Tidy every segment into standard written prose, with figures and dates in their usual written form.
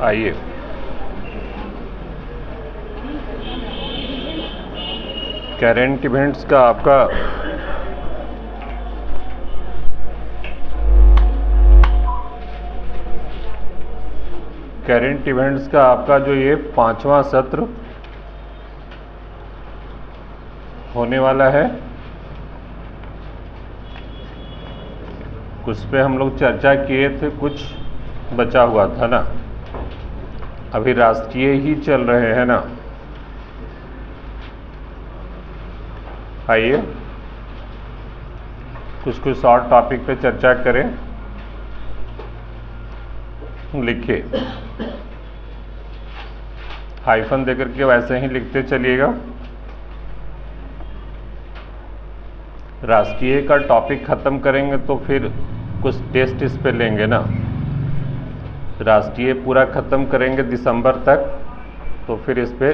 आइए current events का आपका जो ये 5वां सत्र होने वाला है। कुछ पे हम लोग चर्चा किए थे, कुछ बचा हुआ था ना। अभी राष्ट्रीय ही चल रहे हैं ना। आइए कुछ और टॉपिक पे चर्चा करें। लिखिए, हाइफन देकर के वैसे ही लिखते चलिएगा। राष्ट्रीय का टॉपिक ख़त्म करेंगे तो फिर कुछ टेस्ट इस पे लेंगे ना। राष्ट्रीय पूरा ख़त्म करेंगे दिसंबर तक, तो फिर इस पे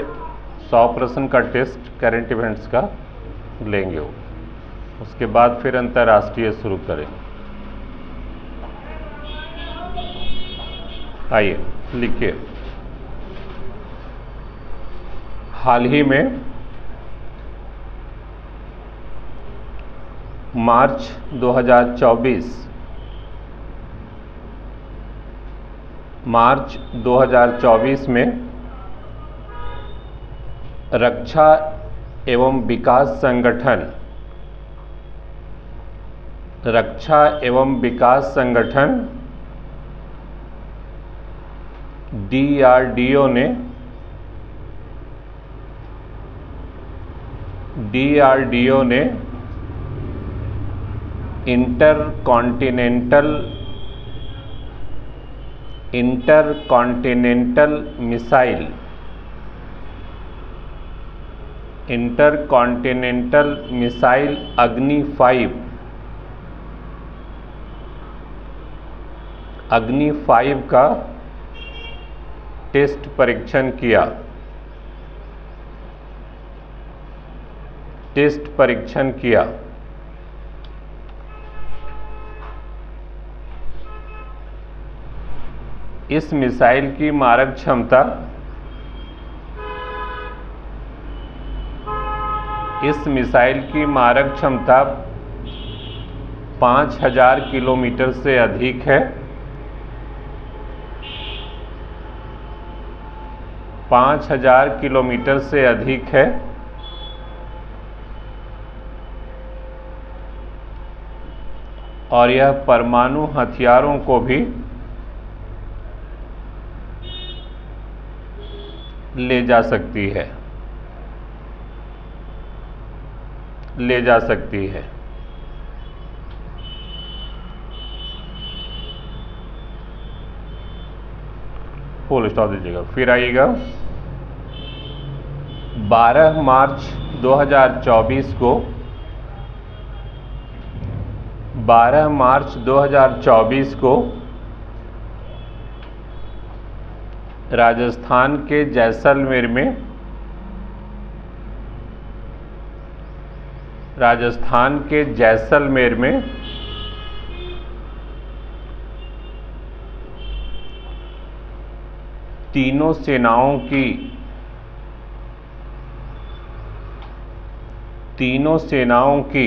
100% का टेस्ट करंट इवेंट्स का लेंगे। उसके बाद फिर अंतर्राष्ट्रीय शुरू करेंगे। आइए लिखिए, हाल ही में मार्च 2024 में रक्षा एवं विकास संगठन DRDO ने इंटरकॉन्टिनेंटल मिसाइल अग्नि 5 का टेस्ट परीक्षण किया। इस मिसाइल की मारक क्षमता 5000 किलोमीटर से अधिक है। 5000 किलोमीटर से अधिक है और यह परमाणु हथियारों को भी ले जा सकती है। फुल स्टॉप दीजिएगा। फिर आइएगा 12 मार्च 2024 को राजस्थान के जैसलमेर में तीनों सेनाओं की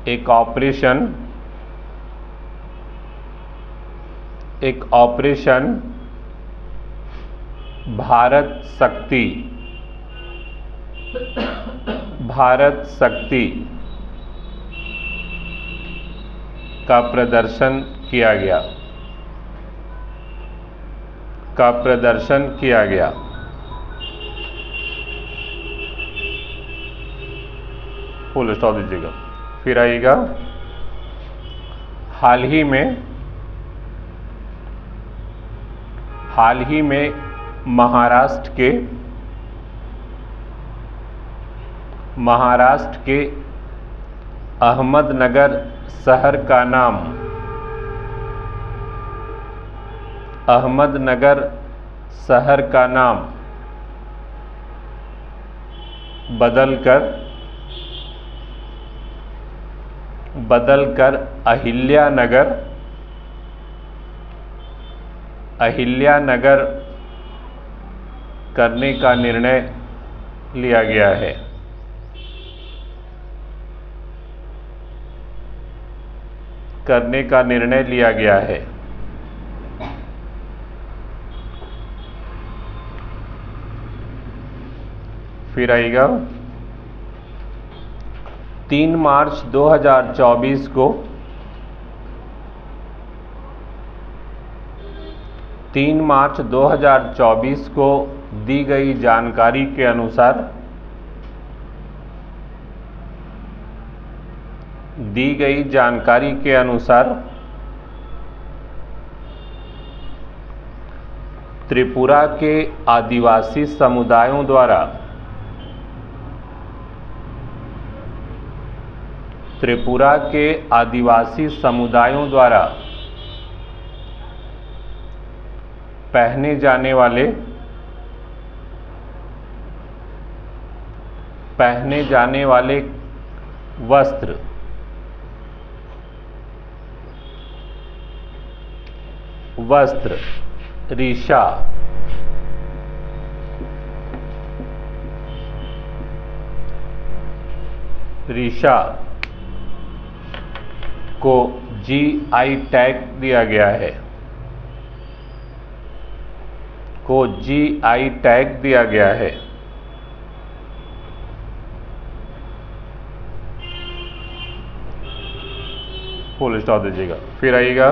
एक ऑपरेशन भारत शक्ति का प्रदर्शन किया गया। फुल स्टॉप दीजिएगा। फिर आइएगा हाल ही में महाराष्ट्र के अहमदनगर शहर का नाम बदलकर बदलकर अहिल्यानगर करने का निर्णय लिया गया है। फिर आएगा 3 मार्च 2024 को 3 मार्च 2024 को दी गई जानकारी के अनुसार त्रिपुरा के आदिवासी समुदायों द्वारा पहने जाने वाले वस्त्र रीशा को जीआई टैग दिया गया है। फुल स्टॉप दीजिएगा। फिर आइएगा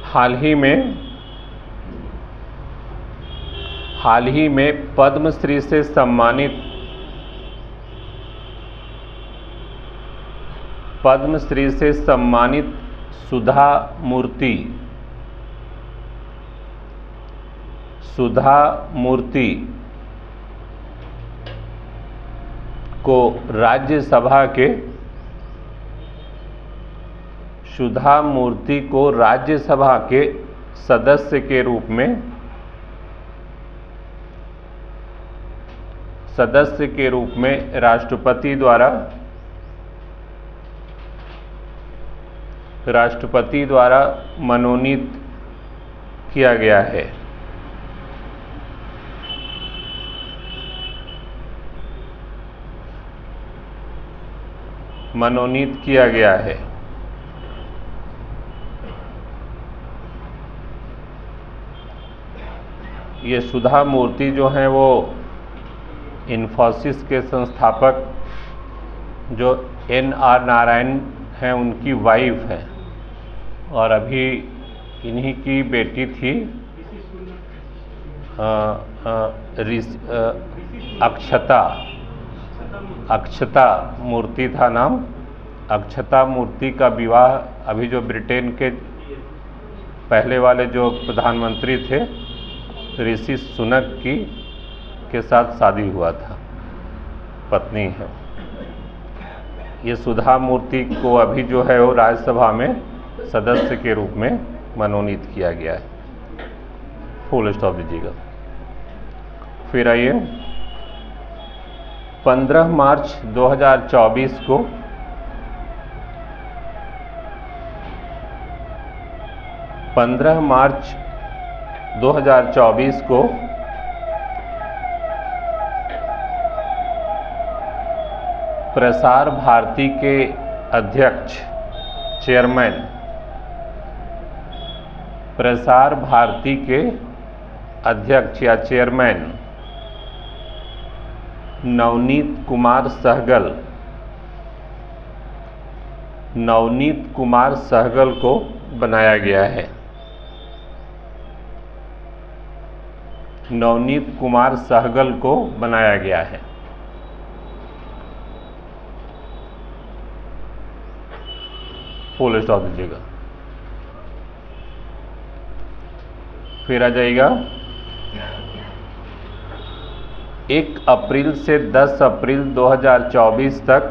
हाल ही में पद्मश्री से सम्मानित सुधा मूर्ति को राज्यसभा के सदस्य के रूप में राष्ट्रपति द्वारा मनोनीत किया गया है। ये सुधा मूर्ति जो हैं वो इन्फोसिस के संस्थापक जो एन.आर. नारायण हैं उनकी वाइफ हैं और अभी इन्हीं की बेटी थी अक्षता मूर्ति था नाम। अक्षता मूर्ति का विवाह अभी जो ब्रिटेन के पहले वाले जो प्रधानमंत्री थे ऋषि सुनक के साथ शादी हुआ था, पत्नी है। ये सुधा मूर्ति को अभी जो है वो राज्यसभा में सदस्य के रूप में मनोनीत किया गया है। फुल स्टॉप दीजिएगा। फिर आइए 15 मार्च 2024 को प्रसार भारती के अध्यक्ष चेयरमैन नवनीत कुमार सहगल को बनाया गया है। फुल स्टॉप दीजिएगा। फिर आ जाएगा 1 अप्रैल से 10 अप्रैल 2024 तक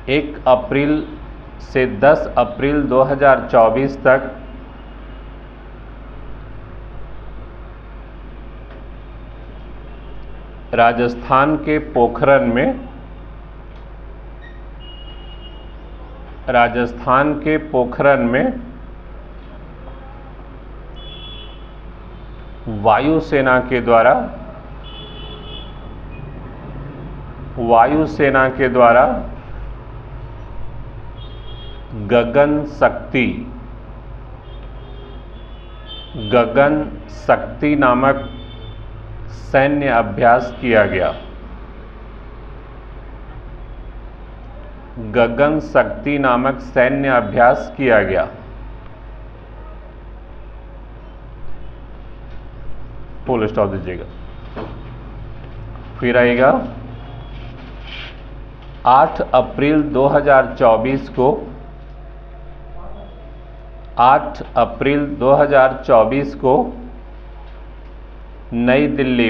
1 अप्रैल से 10 अप्रैल 2024 तक राजस्थान के पोखरन में राजस्थान के पोखरण में वायुसेना के द्वारा गगन शक्ति नामक सैन्य अभ्यास किया गया। गगन शक्ति नामक सैन्य अभ्यास किया गया। फुल स्टॉप दीजिएगा। फिर आएगा 8 अप्रैल 2024 को 8 अप्रैल 2024 को नई दिल्ली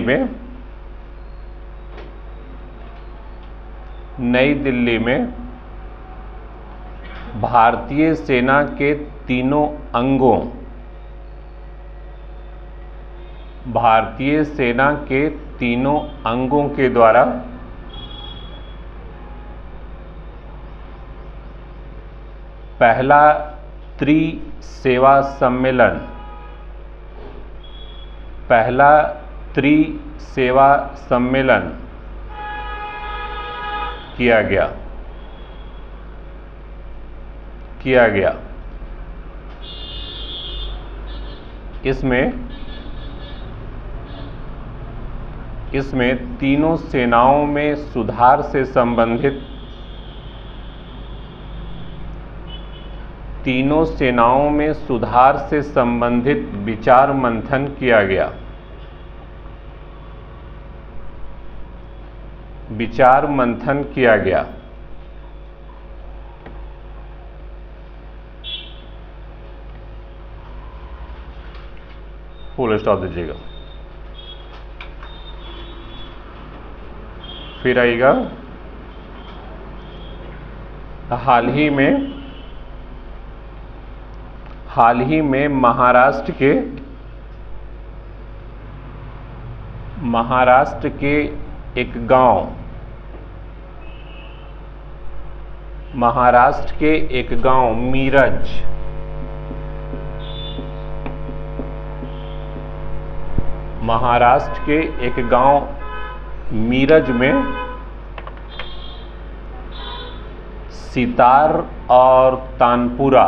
में भारतीय सेना के तीनों अंगों के द्वारा पहला त्रिसेवा सम्मेलन किया गया। इसमें तीनों सेनाओं में सुधार से संबंधित विचार मंथन किया गया। फुल स्टॉप दीजिएगा। फिर आएगा हाल ही में महाराष्ट्र के एक गांव मीरज में सितार और तानपुरा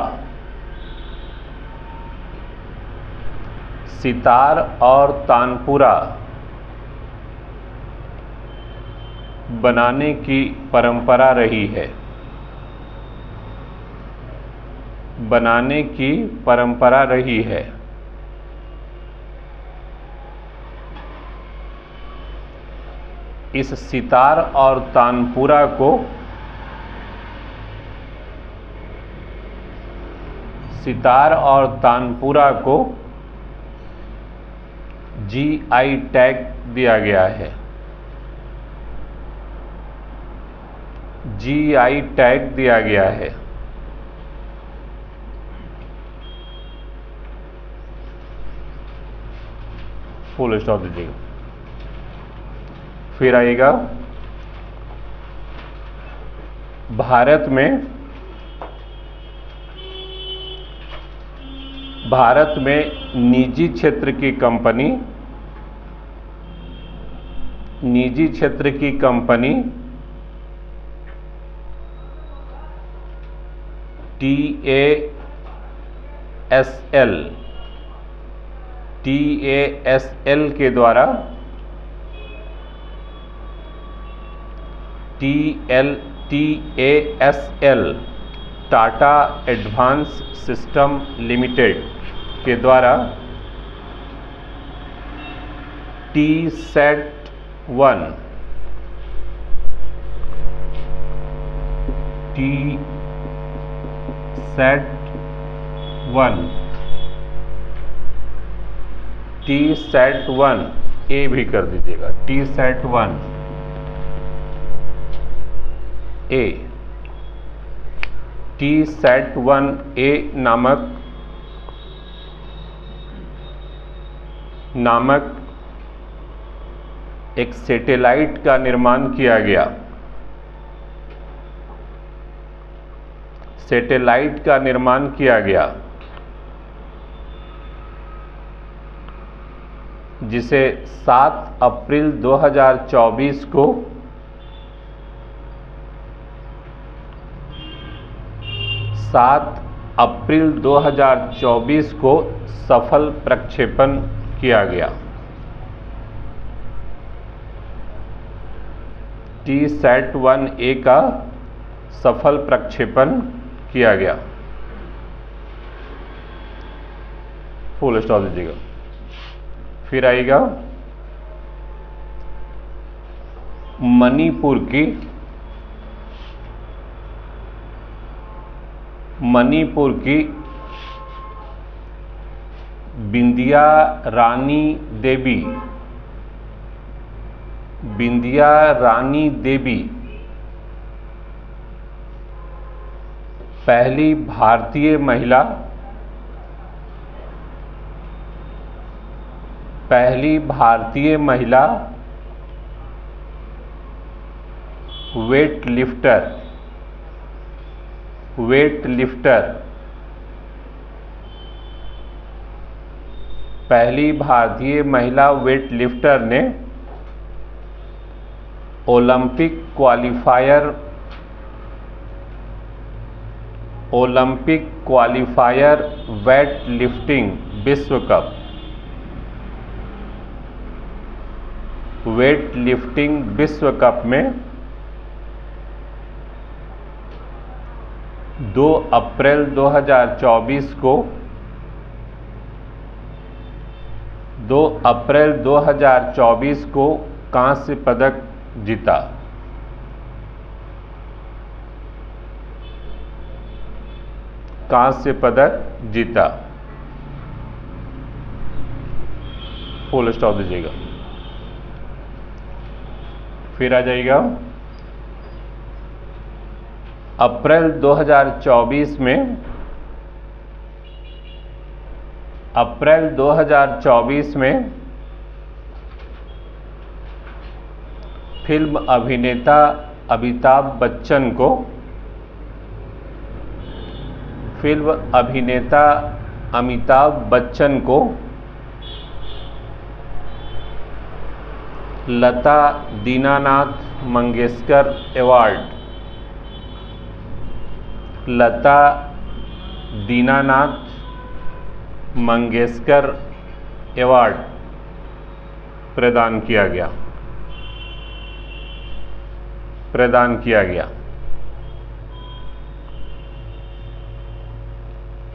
बनाने की परंपरा रही है। इस सितार और तानपुरा को GI टैग दिया गया है। फुल स्टॉप दीजिएगा। फिर आएगा भारत में निजी क्षेत्र की कंपनी TASL के द्वारा TASL Tata advance system limited के द्वारा TSAT-1 A भी कर दीजिएगा। TSAT-1 A TSAT-1A नामक एक सैटेलाइट का निर्माण किया गया। सैटेलाइट का निर्माण किया गया, जिसे 7 अप्रैल 2024 को सफल प्रक्षेपण किया गया। TSAT-1A का सफल प्रक्षेपण किया गया। फुल स्टॉप दीजिएगा। फिर आएगा मणिपुर की बिंदिया रानी देवी पहली भारतीय महिला वेट लिफ्टर पहली भारतीय महिला वेट लिफ्टर ने ओलंपिक क्वालिफायर वेट लिफ्टिंग विश्व कप में 2 अप्रैल 2024 को कांस्य पदक जीता। फुल स्टॉप दीजिएगा। फिर आ जाएगा अप्रैल 2024 में फिल्म अभिनेता अमिताभ बच्चन को लता दीनानाथ मंगेशकर अवार्ड प्रदान किया गया।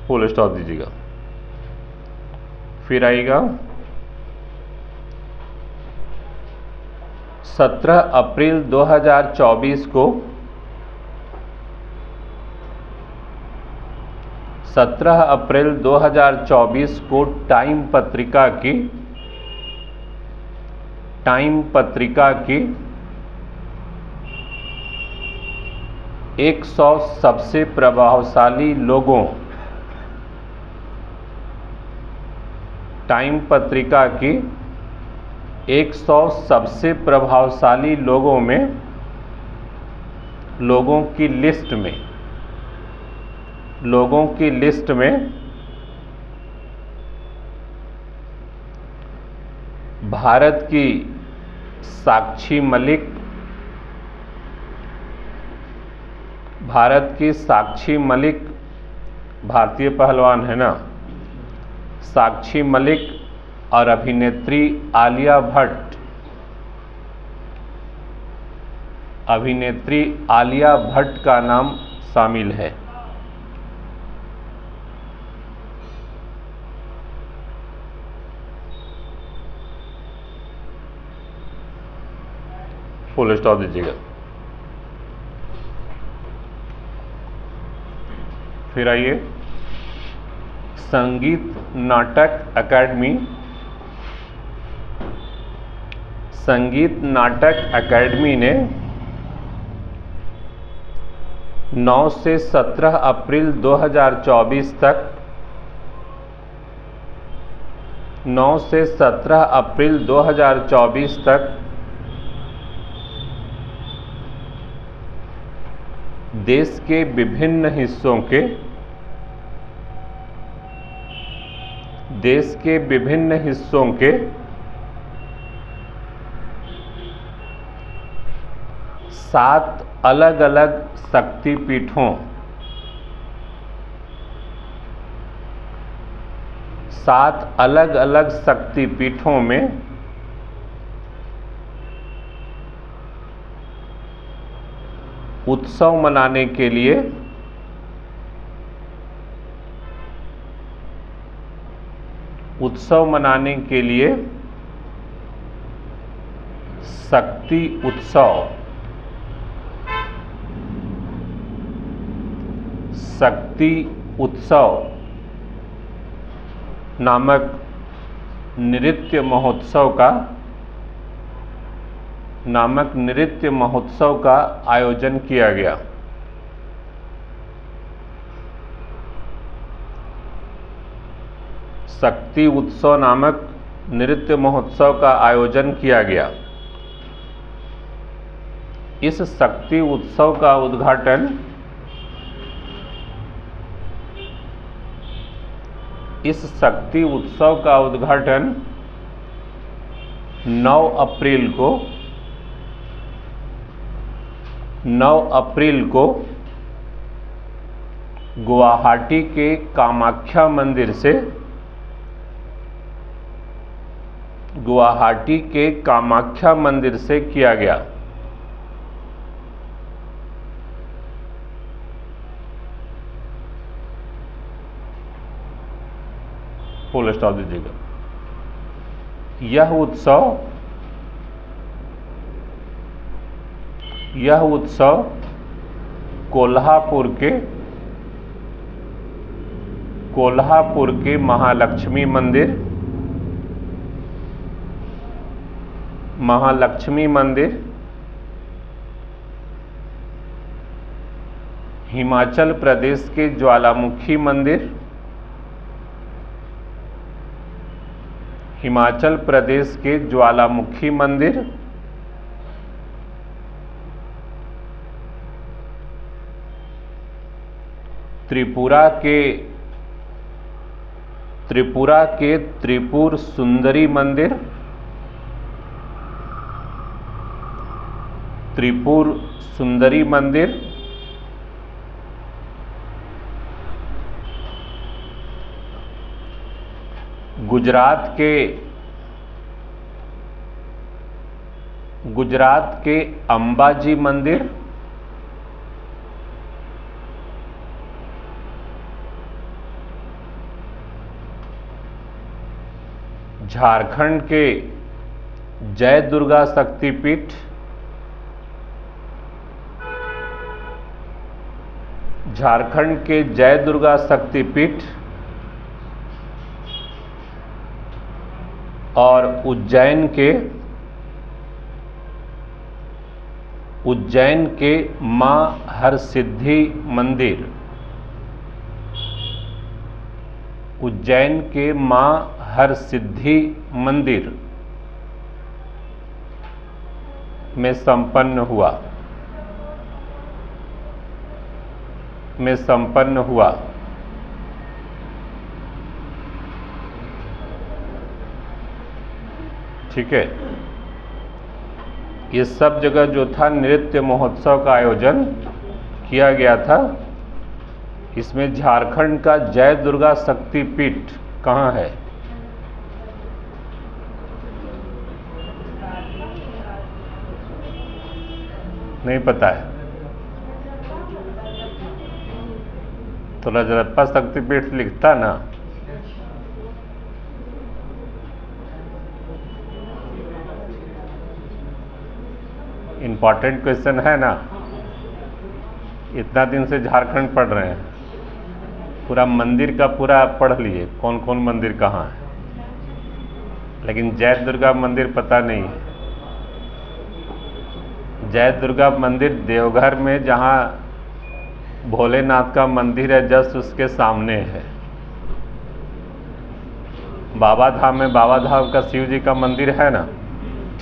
फुल स्टॉप दीजिएगा। फिर आएगा 17 अप्रैल 2024 को टाइम पत्रिका की 100 सबसे प्रभावशाली लोगों की लिस्ट में भारत की साक्षी मलिक भारतीय पहलवान है ना, साक्षी मलिक और अभिनेत्री आलिया भट्ट का नाम शामिल है। फुल स्टॉप दीजिएगा। फिर आइए संगीत नाटक अकादमी ने 9 से 17 अप्रैल 2024 तक देश के विभिन्न हिस्सों के 7 अलग अलग शक्तिपीठों 7 अलग अलग शक्तिपीठों में उत्सव मनाने के लिए शक्ति उत्सव नामक नृत्य महोत्सव का आयोजन किया गया। शक्ति उत्सव नामक नृत्य महोत्सव का आयोजन किया गया। इस शक्ति उत्सव का उद्घाटन 9 अप्रैल को गुवाहाटी के कामाख्या मंदिर से किया गया। फुल स्टॉप दीजिएगा। यह उत्सव कोल्हापुर के महालक्ष्मी मंदिर, हिमाचल प्रदेश के ज्वालामुखी मंदिर, त्रिपुरा के त्रिपुर सुंदरी मंदिर, गुजरात के अंबाजी मंदिर, झारखंड के जय दुर्गा शक्तिपीठ, और उज्जैन के मां हरसिद्धि मंदिर, में संपन्न हुआ। ठीक है। ये सब जगह जो था नृत्य महोत्सव का आयोजन किया गया था। इसमें झारखंड का जय दुर्गा शक्तिपीठ कहाँ है? नहीं पता है? तो रजरप्पा शक्तिपीठ लिखता ना। इम्पॉर्टेंट क्वेश्चन है ना। इतना दिन से झारखंड पढ़ रहे हैं, पूरा मंदिर का पूरा पढ़ लिए, कौन कौन मंदिर कहाँ है, लेकिन जय दुर्गा मंदिर पता नहीं है। जय दुर्गा मंदिर देवघर में जहाँ भोलेनाथ का मंदिर है, जस्ट उसके सामने है। बाबा धाम में बाबा धाम का शिव जी का मंदिर है ना,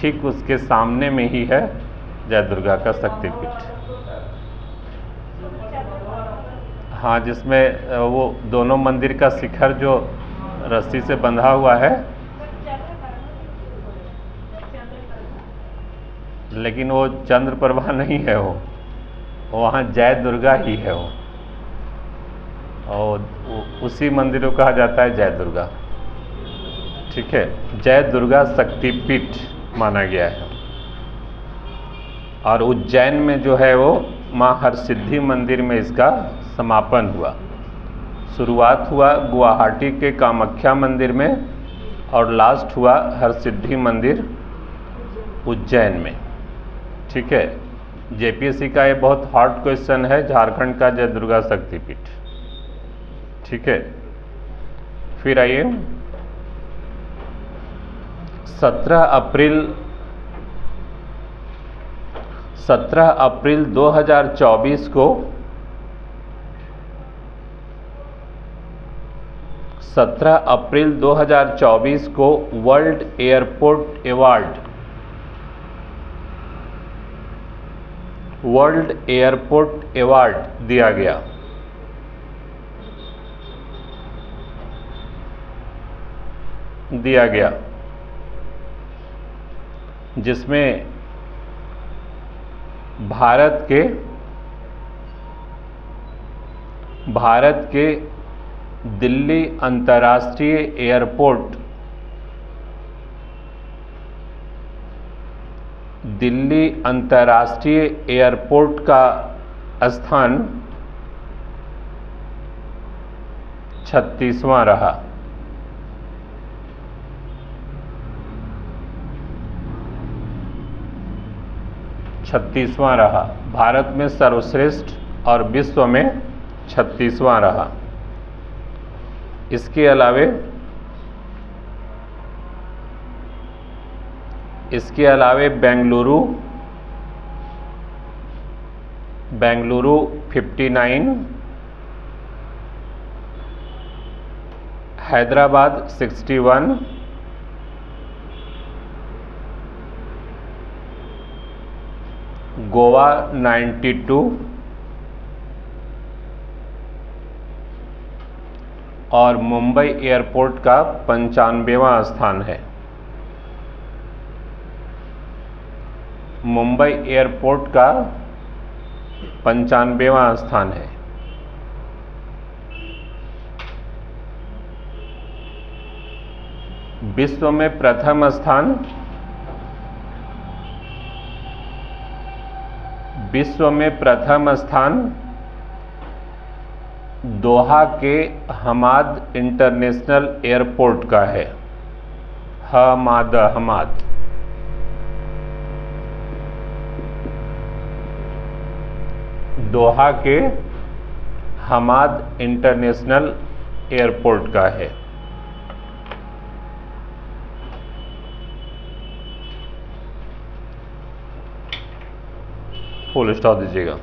ठीक उसके सामने में ही है जय दुर्गा का शक्तिपीठ। हाँ, जिसमें वो दोनों मंदिर का शिखर जो रस्सी से बंधा हुआ है, लेकिन वो चंद्रप्रभा नहीं है, वो वहाँ जय दुर्गा ही है वो, और उसी मंदिर को कहा जाता है जय दुर्गा। ठीक है, जय दुर्गा शक्तिपीठ माना गया है। और उज्जैन में जो है वो माँ हरसिद्धि मंदिर में इसका समापन हुआ। शुरुआत हुआ गुवाहाटी के कामाख्या मंदिर में और लास्ट हुआ हरसिद्धि मंदिर उज्जैन में। ठीक है, जेपीएससी का ये बहुत हॉट क्वेश्चन है, झारखंड का जय दुर्गा शक्तिपीठ। ठीक है, फिर आइए 17 अप्रैल 2024 को 17 अप्रैल 2024 को वर्ल्ड एयरपोर्ट अवार्ड दिया गया, जिसमें भारत के दिल्ली अंतर्राष्ट्रीय एयरपोर्ट का स्थान 36वां रहा। भारत में सर्वश्रेष्ठ और विश्व में 36वां रहा। इसके अलावे बेंगलुरु 59, हैदराबाद 61, गोवा 92 और मुंबई एयरपोर्ट का 95वां स्थान है। मुंबई एयरपोर्ट का 95वां स्थान है। विश्व में प्रथम स्थान दोहा के हमाद इंटरनेशनल एयरपोर्ट का है। हमाद दोहा के हमाद इंटरनेशनल एयरपोर्ट का है। फुल स्टॉप दीजिएगा,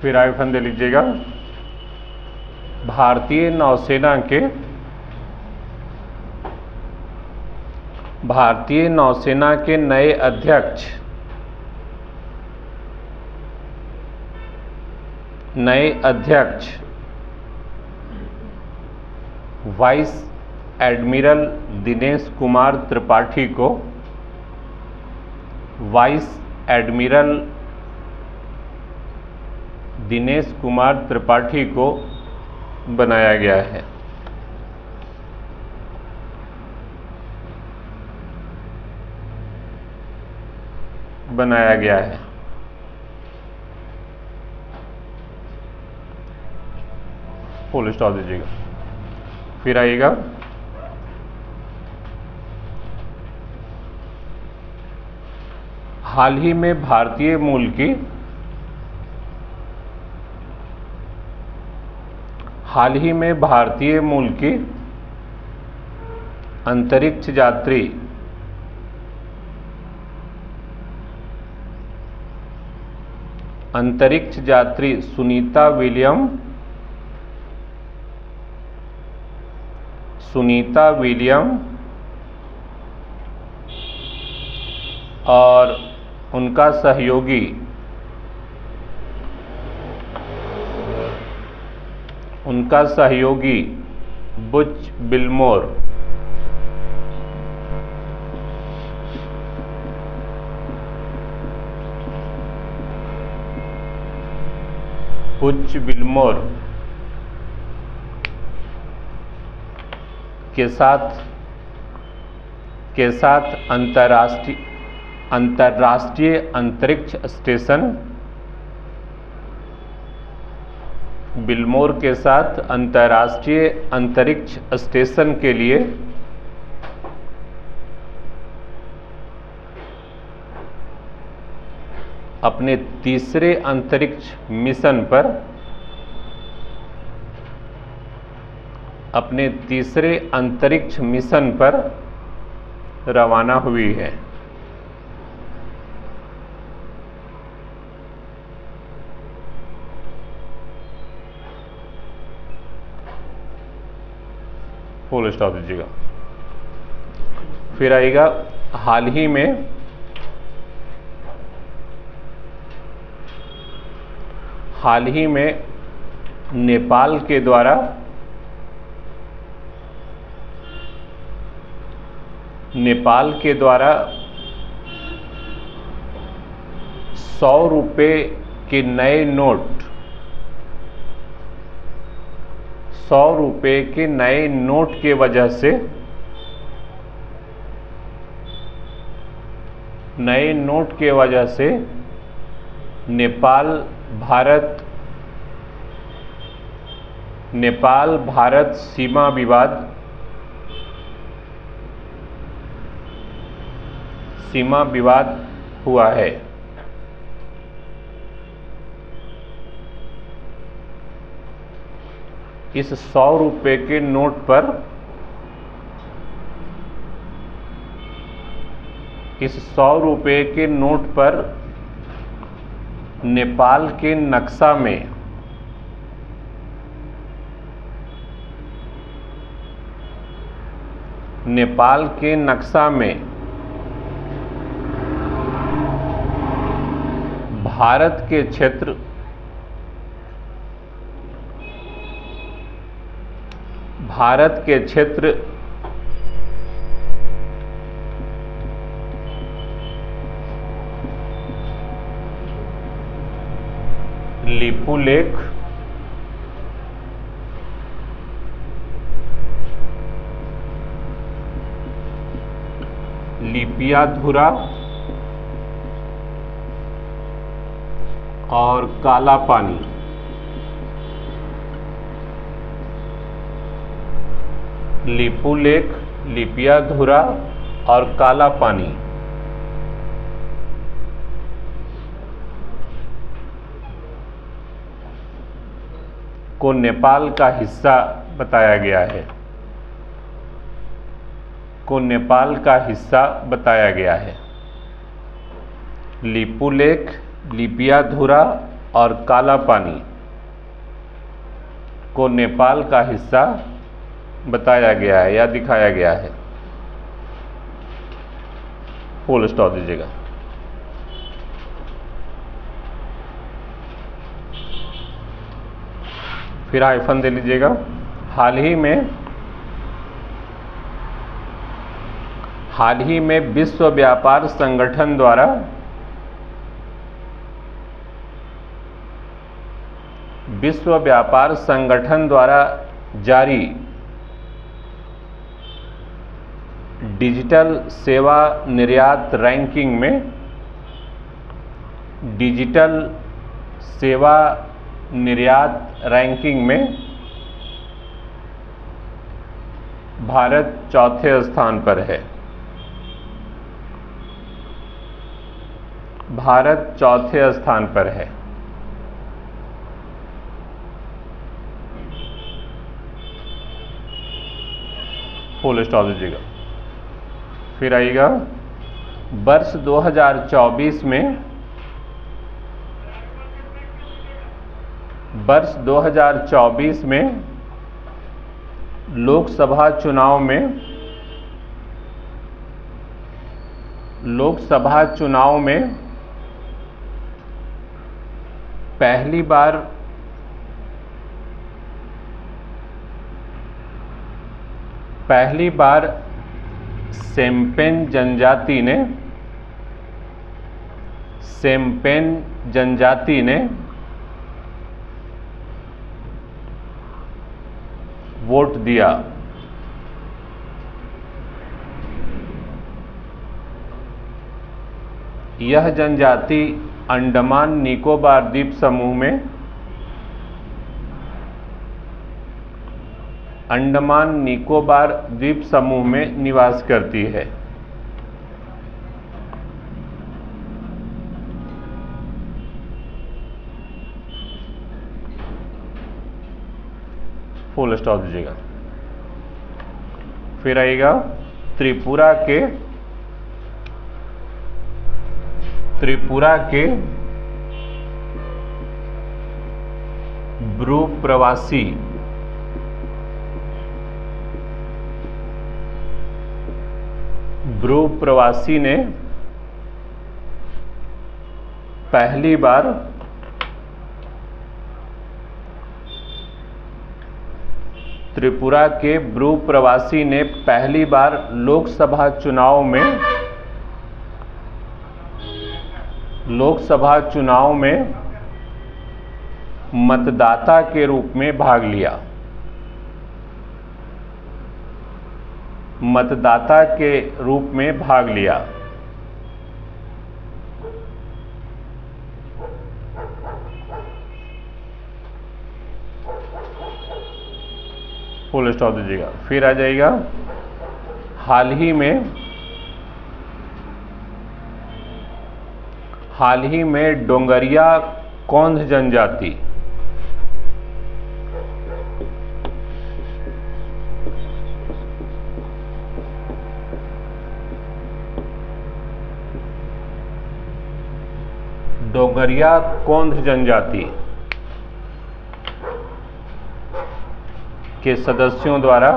फिर आइफन दे लीजिएगा। भारतीय नौसेना के नए अध्यक्ष वाइस एडमिरल दिनेश कुमार त्रिपाठी को बनाया गया है। फुल स्टॉप दीजिएगा, फिर आइएगा हाल ही में भारतीय मूल की अंतरिक्ष यात्री सुनीता विलियम और उनका सहयोगी उनका सहयोगी बुच बिलमोर के साथ अंतर्राष्ट्रीय अंतरिक्ष स्टेशन बिलमोर के साथ अंतर्राष्ट्रीय अंतरिक्ष स्टेशन के लिए अपने तीसरे अंतरिक्ष मिशन पर रवाना हुई है। फुल स्टॉप दीजिएगा। फिर आएगा हाल ही में नेपाल के द्वारा ₹100 के नए नोट के वजह से नेपाल भारत सीमा विवाद हुआ है। इस ₹100 के नोट पर नेपाल के नक्शा में भारत के क्षेत्र लिपुलेख, लिपियाधुरा और काला पानी लिपुलेख, लिपियाधुरा और काला पानी को नेपाल का हिस्सा बताया गया है। लिपुलेख, लिपियाधुरा और काला पानी को नेपाल का हिस्सा बताया गया है या दिखाया गया है। फुल स्टॉप दीजिएगा। फिर हाइफन दे लीजिएगा। हाल ही में विश्व व्यापार संगठन द्वारा जारी डिजिटल सेवा निर्यात रैंकिंग में भारत चौथे स्थान पर है। फुल स्टॉप दीजिएगा। फिर आइएगा वर्ष 2024 में लोकसभा चुनाव में पहली पहली बार सेम्पेन जनजाति ने वोट दिया। यह जनजाति अंडमान निकोबार द्वीप समूह में निवास करती है। फुल स्टॉप दीजिएगा। फिर आएगा त्रिपुरा के ब्रू प्रवासी ने पहली बार त्रिपुरा के ब्रू प्रवासी ने पहली बार लोकसभा चुनाव में मतदाता के रूप में भाग लिया। फुल स्टॉप दीजिएगा। फिर आ जाएगा हाल ही में डोंगरिया कौंध जनजाति के सदस्यों द्वारा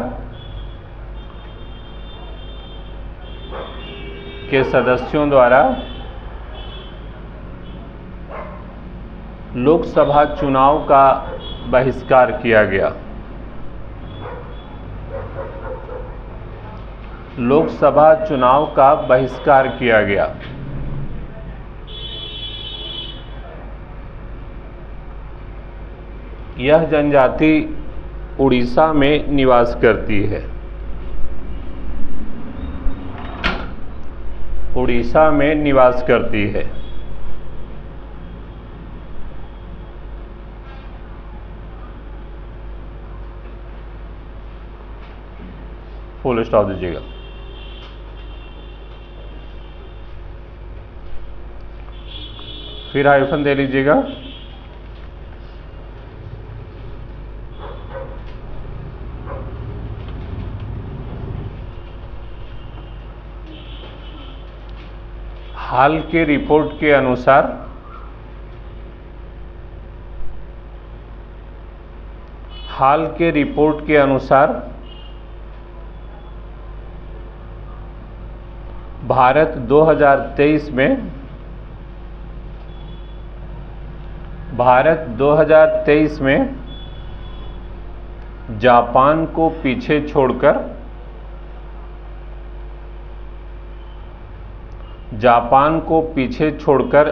लोकसभा चुनाव का बहिष्कार किया गया। यह जनजाति उड़ीसा में निवास करती है। फुल स्टॉप दीजिएगा। फिर हाइफन दे लीजिएगा। हाल के रिपोर्ट के अनुसार भारत 2023 में जापान को पीछे छोड़कर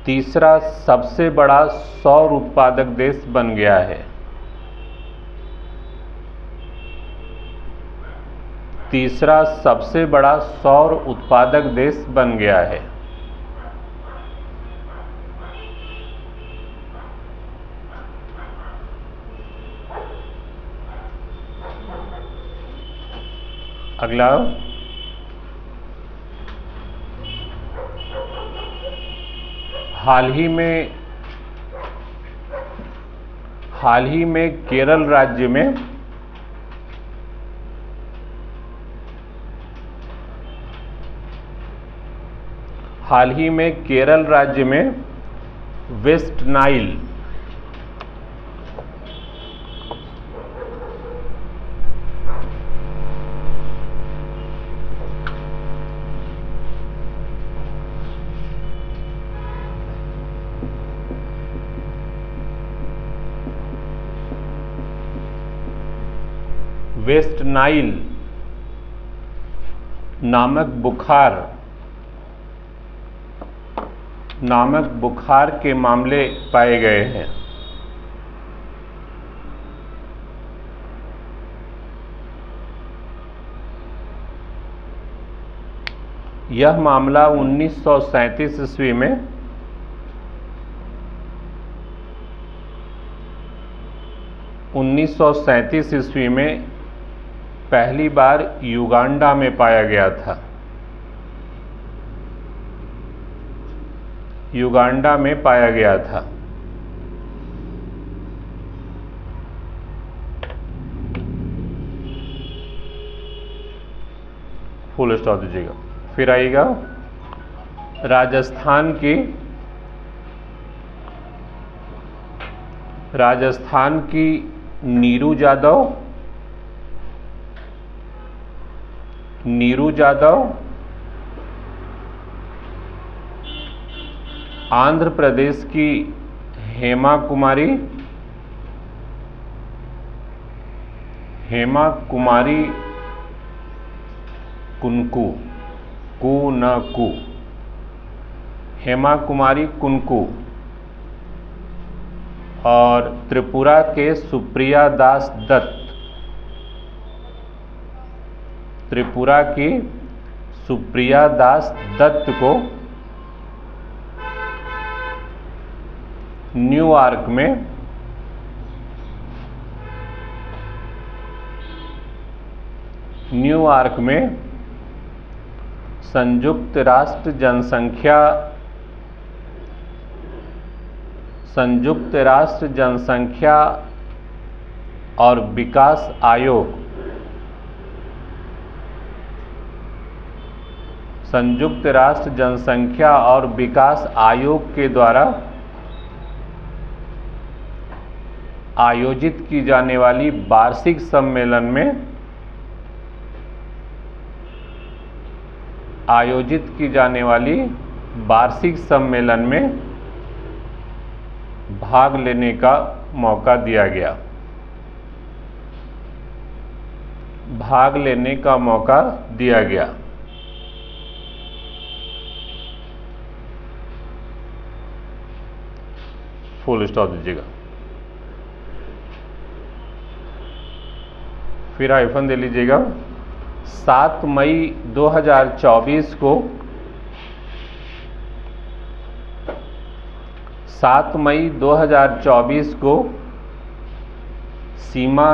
तीसरा सबसे बड़ा सौर उत्पादक देश बन गया है। अगला हाल ही में केरल राज्य में वेस्ट नाइल नामक बुखार के मामले पाए गए हैं। यह मामला 1937 ईस्वी में पहली बार युगांडा में पाया गया था। फुल स्टॉप दीजिएगा। फिर आएगा राजस्थान की नीरू यादव, आंध्र प्रदेश की हेमा कुमारी कुनकू और त्रिपुरा के सुप्रिया दास दत्त को न्यूयॉर्क में संयुक्त राष्ट्र जनसंख्या और विकास आयोग के द्वारा आयोजित की जाने वाली वार्षिक सम्मेलन में भाग लेने का मौका दिया गया। फुल स्टॉप दीजिएगा। फिर हाइफन दे लीजिएगा। 7 मई 2024 को सीमा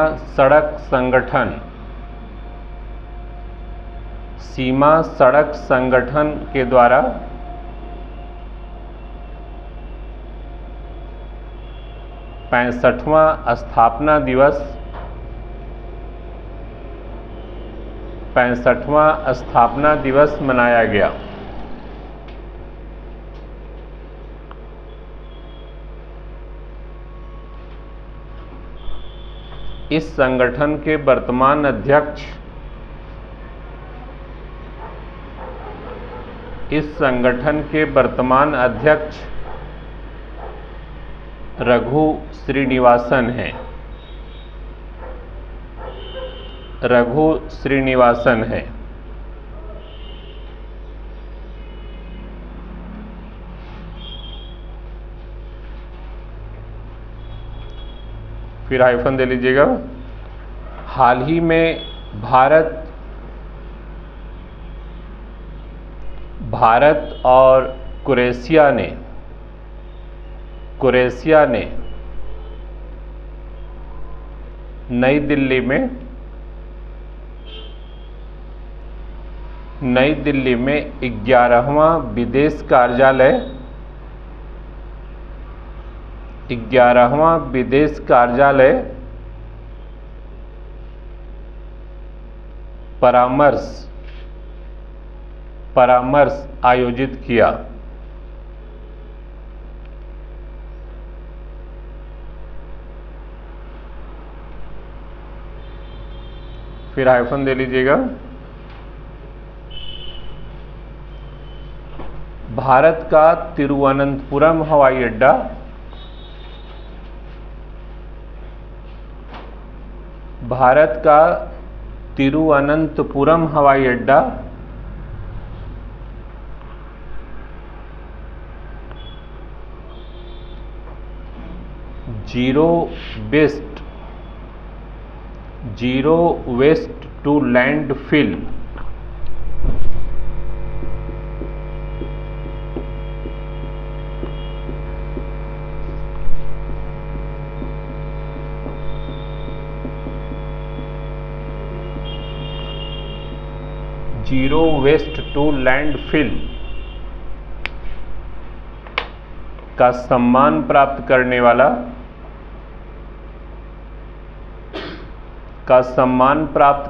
सड़क संगठन के द्वारा पैंसठवां स्थापना दिवस मनाया गया। इस संगठन के वर्तमान अध्यक्ष रघु श्रीनिवासन है। फिर हाइफन दे लीजिएगा। हाल ही में भारत और क्रोएशिया ने नई दिल्ली में 11वां विदेश कार्यालय परामर्श आयोजित किया। फिर हाइफन दे लीजिएगा। भारत का तिरुवनंतपुरम हवाई अड्डा zero waste to landfill. Zero waste to landfill का सम्मान प्राप्त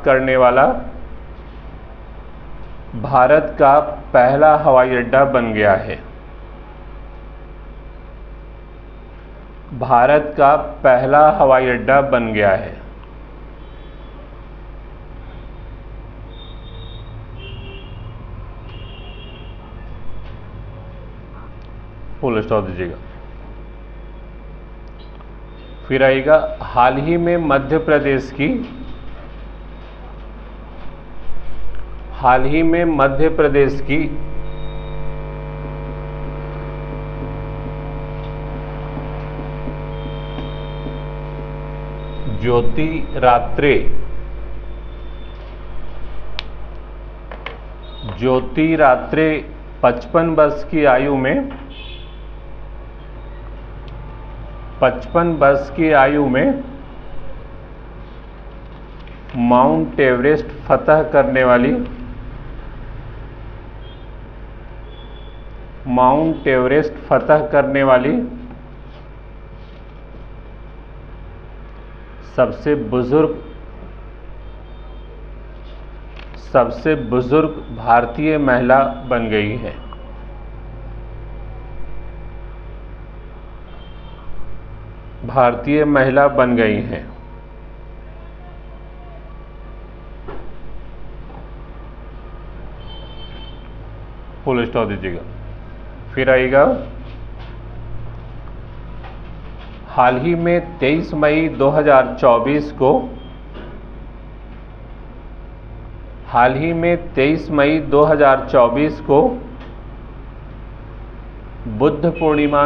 करने वाला भारत का पहला हवाई अड्डा बन गया है। भारत का पहला हवाई अड्डा बन गया है। फुल स्टॉप दीजिएगा। फिर आएगा हाल ही में मध्य प्रदेश की ज्योति रात्रे 55 वर्ष की आयु में माउंट एवरेस्ट फतह करने वाली सबसे बुजुर्ग भारतीय महिला बन गई है। फुल स्टॉप दीजिएगा। फिर आएगा हाल ही में 23 मई 2024 को बुद्ध पूर्णिमा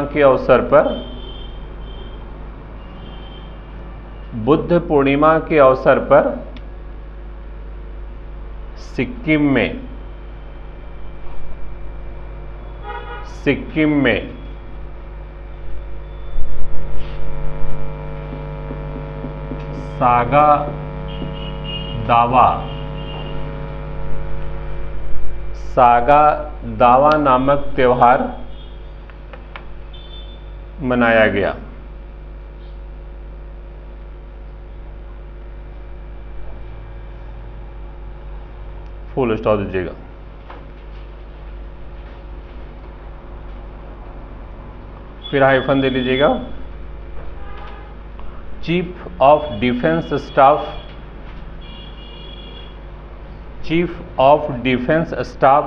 के अवसर पर सिक्किम में सागा दावा नामक त्योहार मनाया गया। फुल स्टॉप दीजिएगा। फिर हाइफन दे लीजिएगा। Chief of defence staff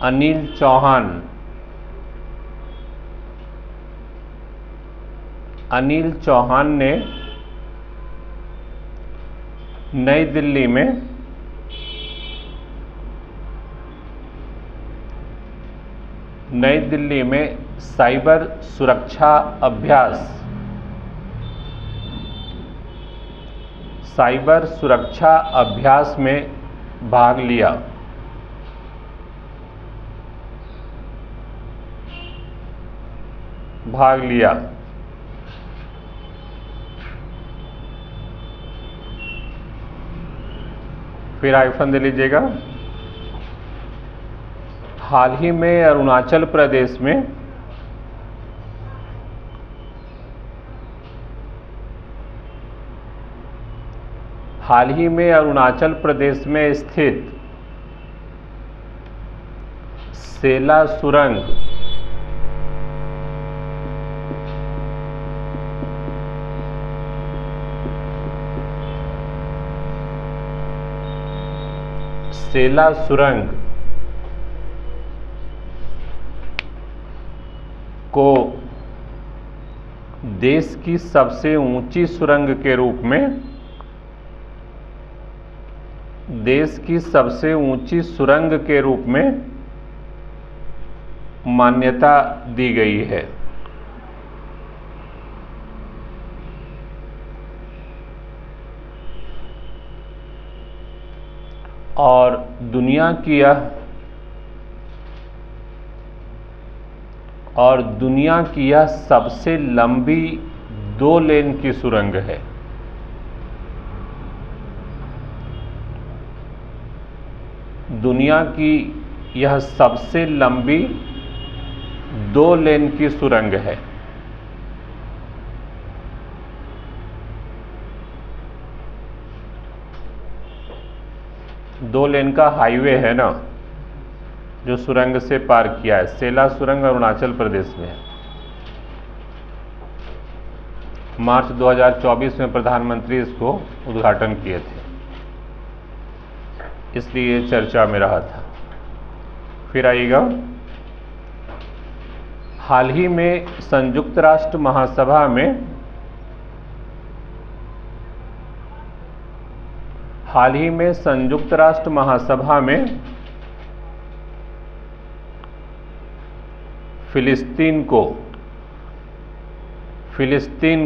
Anil Chauhan ने नई दिल्ली में साइबर सुरक्षा अभ्यास में भाग लिया। फिर हाइफन दे लीजिएगा। हाल ही में अरुणाचल प्रदेश में स्थित सेला सुरंग को देश की सबसे ऊंची सुरंग के रूप में मान्यता दी गई है। और दुनिया की यह सबसे लंबी 2 लेन की सुरंग है। दुनिया की यह सबसे लंबी 2 लेन की सुरंग है। दो लेन का हाईवे है ना, जो सुरंग से पार किया है। सेला सुरंग अरुणाचल प्रदेश में है। मार्च 2024 में प्रधानमंत्री इसको उद्घाटन किए थे, इसलिए ये चर्चा में रहा था। फिर आइएगा, हाल ही में संयुक्त राष्ट्र महासभा में फिलिस्तीन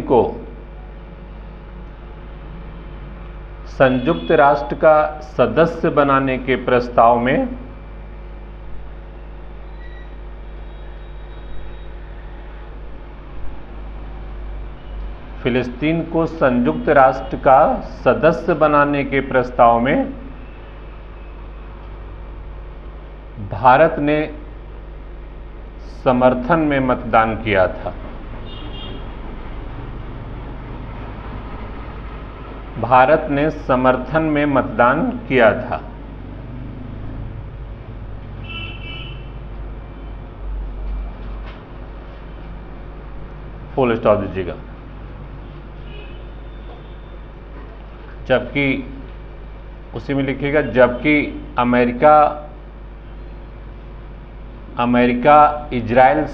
को संयुक्त राष्ट्र का सदस्य बनाने के प्रस्ताव में फिलिस्तीन को संयुक्त राष्ट्र का सदस्य बनाने के प्रस्ताव में भारत ने समर्थन में मतदान किया था। भारत ने समर्थन में मतदान किया था। फुल स्टॉप दीजिएगा। जबकि उसी में लिखिएगा, जबकि अमेरिका इजराइल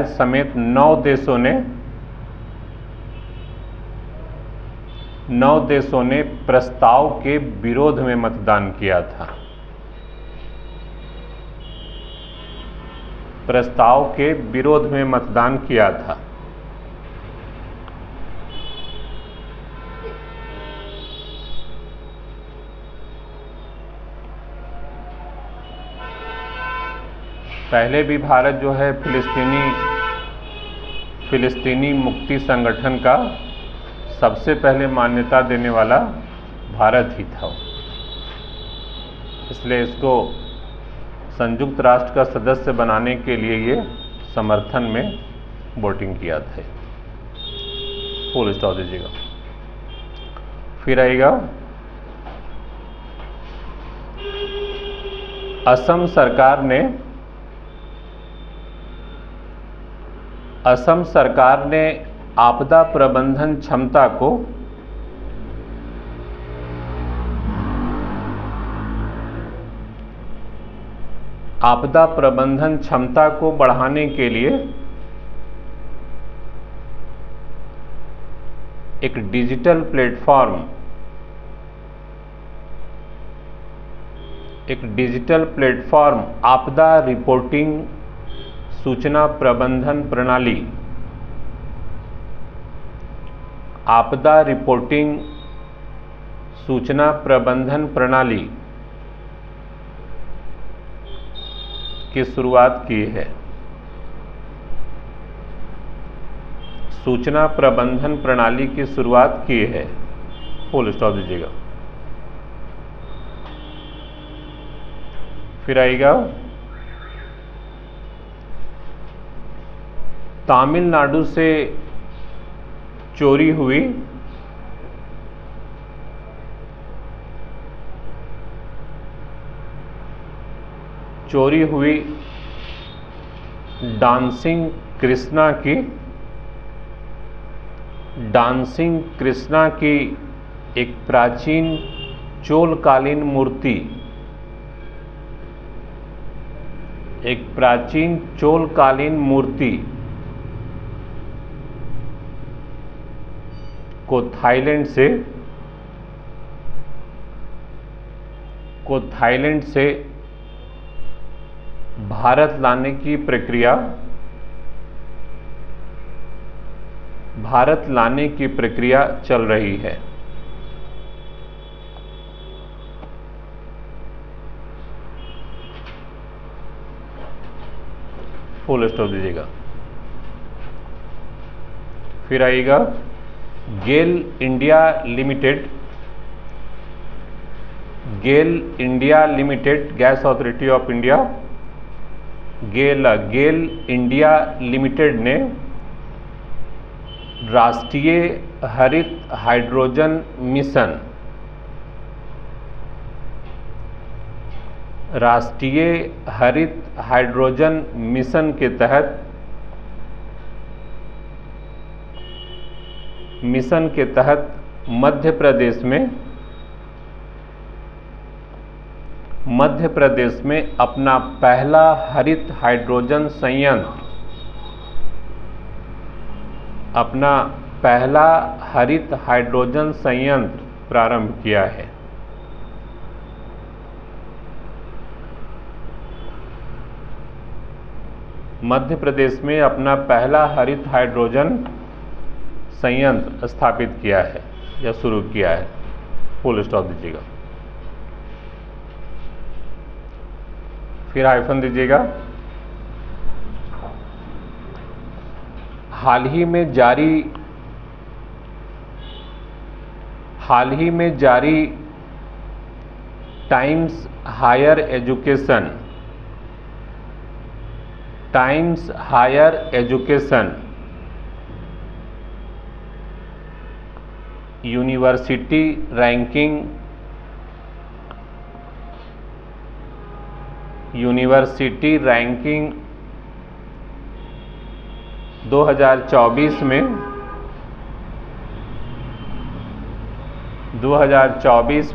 समेत 9 देशों ने प्रस्ताव के विरोध में मतदान किया था। प्रस्ताव के विरोध में मतदान किया था। पहले भी भारत जो है फिलिस्तीनी मुक्ति संगठन का सबसे पहले मान्यता देने वाला भारत ही था। इसलिए इसको संयुक्त राष्ट्र का सदस्य बनाने के लिए ये समर्थन में वोटिंग किया था। फुल स्टॉप दीजिएगा। फिर आएगा, असम सरकार ने आपदा प्रबंधन क्षमता को बढ़ाने के लिए एक डिजिटल प्लेटफॉर्म आपदा रिपोर्टिंग सूचना प्रबंधन प्रणाली की शुरुआत की है। सूचना प्रबंधन प्रणाली की शुरुआत की है। फुल स्टॉप दीजिएगा। फिर आएगा, तमिलनाडु से चोरी हुई डांसिंग कृष्णा की एक प्राचीन चोलकालीन मूर्ति को थाईलैंड से भारत लाने की प्रक्रिया भारत लाने की प्रक्रिया चल रही है। फुल स्टॉप दीजिएगा। फिर आएगा GAIL India limited, GAIL India limited, gas authority of India, GAIL India limited ने राष्ट्रीय हरित हाइड्रोजन मिशन, राष्ट्रीय हरित हाइड्रोजन मिशन के तहत मध्य प्रदेश में अपना पहला हरित हाइड्रोजन संयंत्र प्रारंभ किया है। मध्य प्रदेश में अपना पहला हरित हाइड्रोजन संयंत्र स्थापित किया है या शुरू किया है। फुल स्टॉप दीजिएगा। फिर हाइफन दीजिएगा। हाल ही में जारी Times higher education university ranking 2024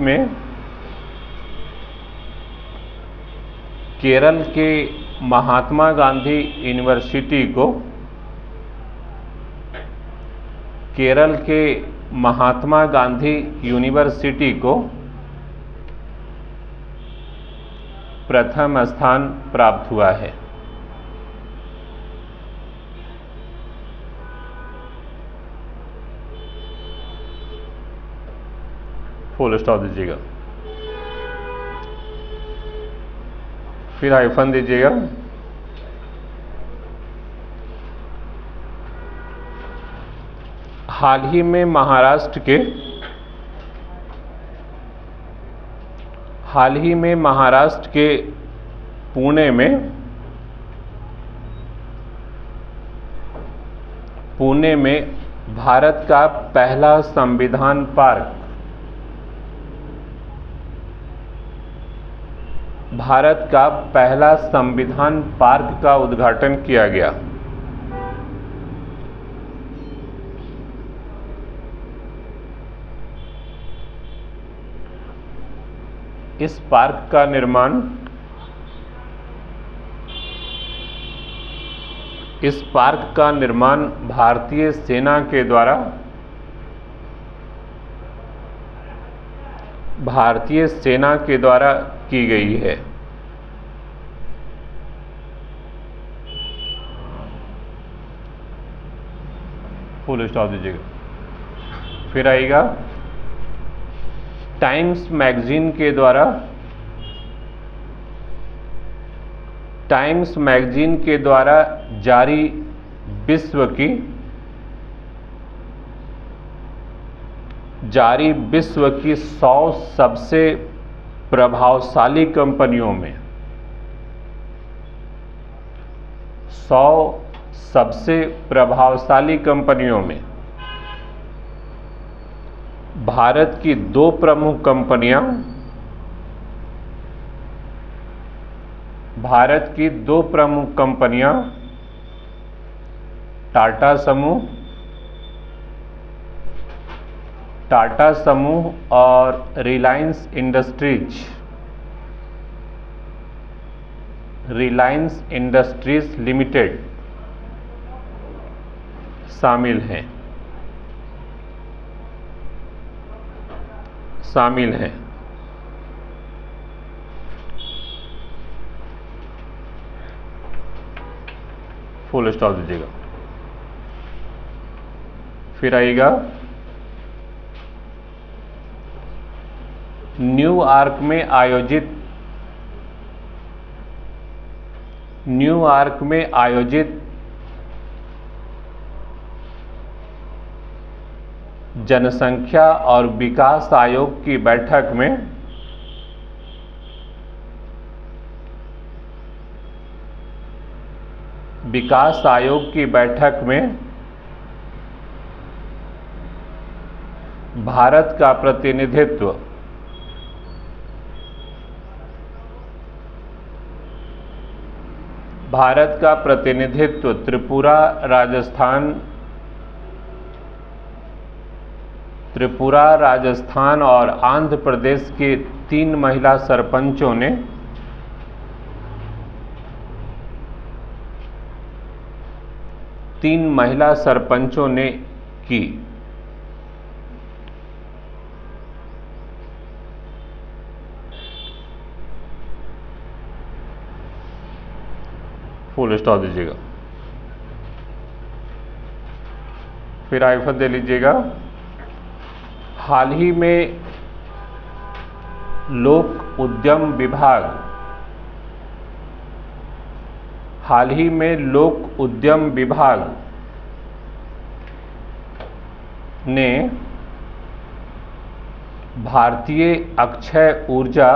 में केरल के महात्मा गांधी यूनिवर्सिटी को प्रथम स्थान प्राप्त हुआ है। फुल स्टॉप दीजिएगा। फिर हाइफन दीजिएगा। हाल ही में महाराष्ट्र के पुणे में भारत का पहला संविधान पार्क का उद्घाटन किया गया। इस पार्क का निर्माण भारतीय सेना के द्वारा की गई है। फुल स्टॉप दीजिएगा। फिर आएगा टाइम्स मैगजीन के द्वारा जारी विश्व की 100 सबसे प्रभावशाली कंपनियों में 100 सबसे प्रभावशाली कंपनियों में भारत की दो प्रमुख कंपनियां टाटा समूह और रिलायंस इंडस्ट्रीज लिमिटेड शामिल हैं। फुल स्टॉप दीजिएगा। फिर आएगा न्यूयॉर्क में आयोजित जनसंख्या और विकास आयोग की बैठक में भारत का प्रतिनिधित्व त्रिपुरा, राजस्थान और आंध्र प्रदेश के 3 महिला सरपंचों ने की। फुल स्टॉप दीजिएगा। फिर आइफन दे लीजिएगा। हाल ही में लोक उद्यम विभाग ने भारतीय अक्षय ऊर्जा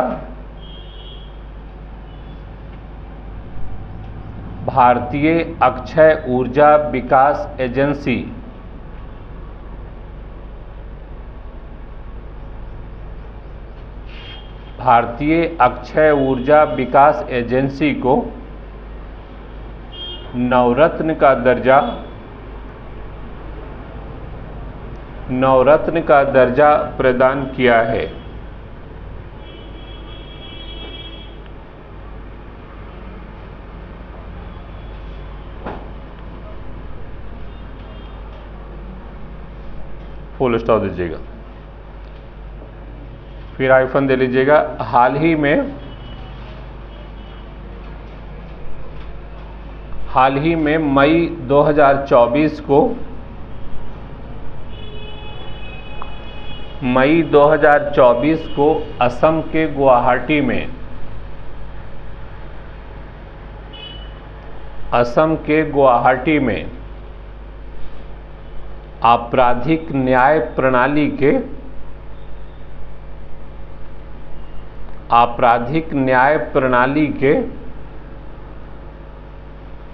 विकास एजेंसी को नवरत्न का दर्जा प्रदान किया है। फुल स्टॉप दीजिएगा। फिर आइफन दे लीजिएगा। हाल ही में मई 2024 को असम के गुवाहाटी में आपराधिक न्याय प्रणाली के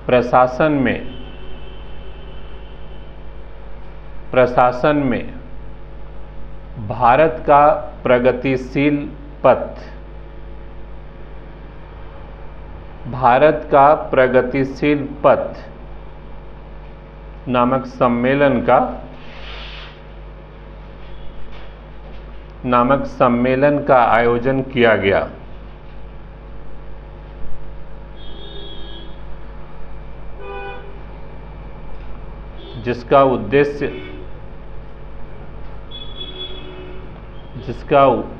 प्रशासन में भारत का प्रगतिशील पथ नामक सम्मेलन का आयोजन किया गया। जिसका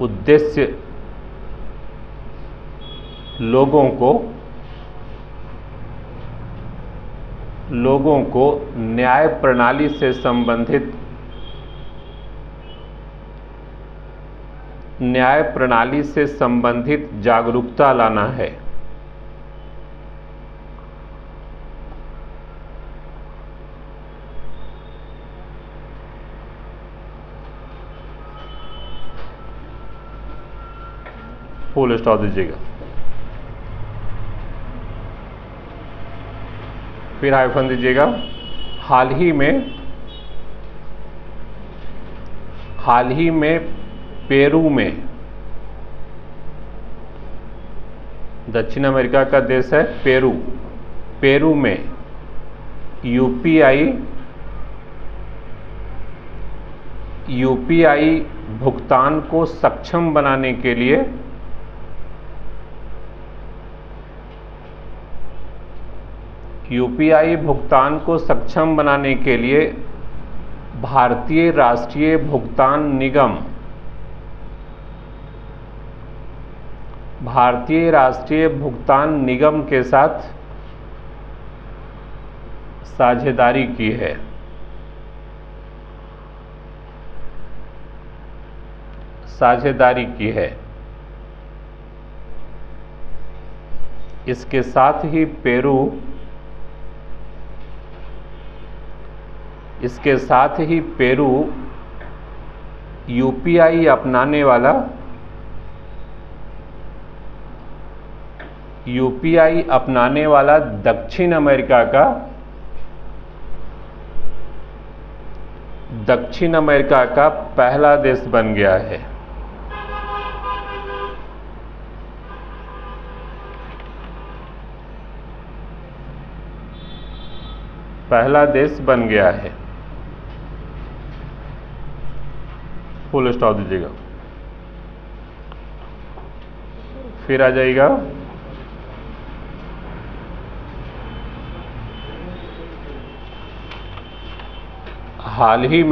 उद्देश्य लोगों को न्याय प्रणाली से संबंधित जागरूकता लाना है। फुल स्टॉप दीजिएगा। फिर हाइफन दीजिएगा। हाल ही में पेरू में, दक्षिण अमेरिका का देश है पेरू में यूपीआई भुगतान को सक्षम बनाने के लिए भारतीय राष्ट्रीय भुगतान निगम के साथ साझेदारी की है। साझेदारी की है। इसके साथ ही पेरू यूपीआई अपनाने वाला दक्षिण अमेरिका का पहला देश बन गया है। पहला देश बन गया है। फुल स्टॉप दीजिएगा, फिर आ जाइएगा हाल ही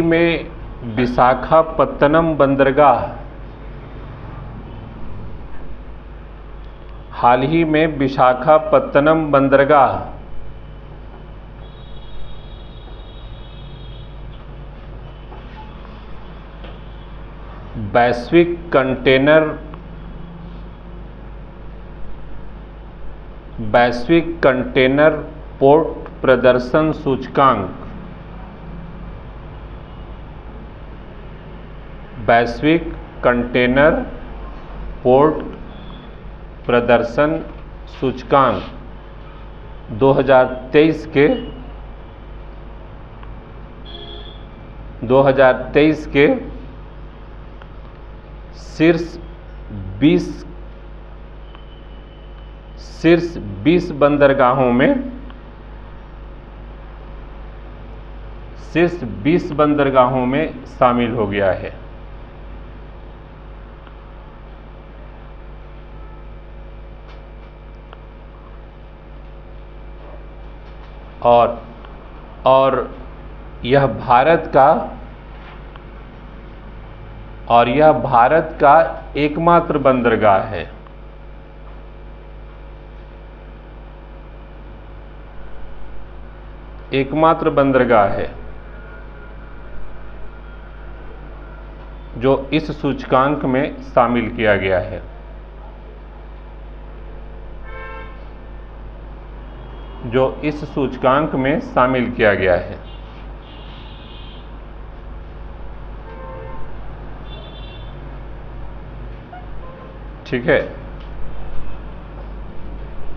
में विशाखापत्तनम बंदरगाह वैश्विक कंटेनर पोर्ट प्रदर्शन सूचकांक 2023 के शीर्ष 20 बंदरगाहों में शामिल हो गया है। और यह भारत का एकमात्र बंदरगाह है। जो इस सूचकांक में शामिल किया गया है। ठीक है,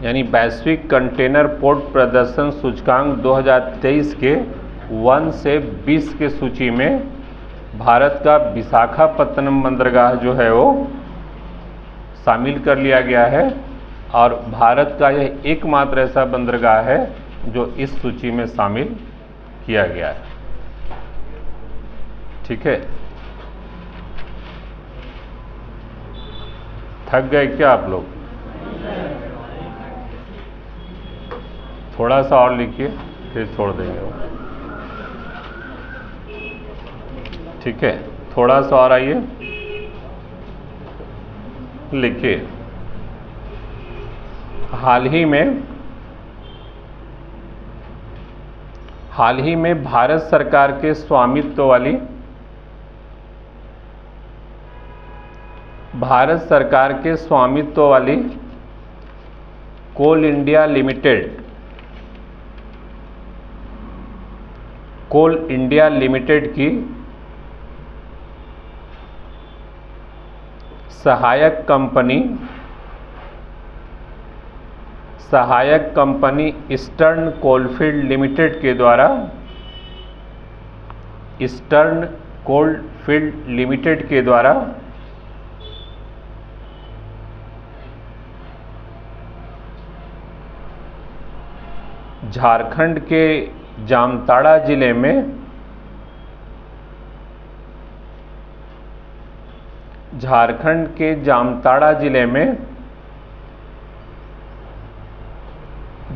यानी वैश्विक कंटेनर पोर्ट प्रदर्शन सूचकांक 2023 के 1 से 20 के सूची में भारत का विशाखापत्तनम बंदरगाह जो है वो शामिल कर लिया गया है, और भारत का यह एकमात्र ऐसा बंदरगाह है जो इस सूची में शामिल किया गया है। ठीक है, थक गए क्या आप लोग? थोड़ा सा और लिखिए, फिर छोड़ देंगे। ठीक है, थोड़ा सा और आइए, लिखिए। हाल ही में भारत सरकार के स्वामित्व वाली कोल इंडिया लिमिटेड की सहायक कंपनी ईस्टर्न कोलफील्ड लिमिटेड के द्वारा झारखंड के जामताड़ा जिले में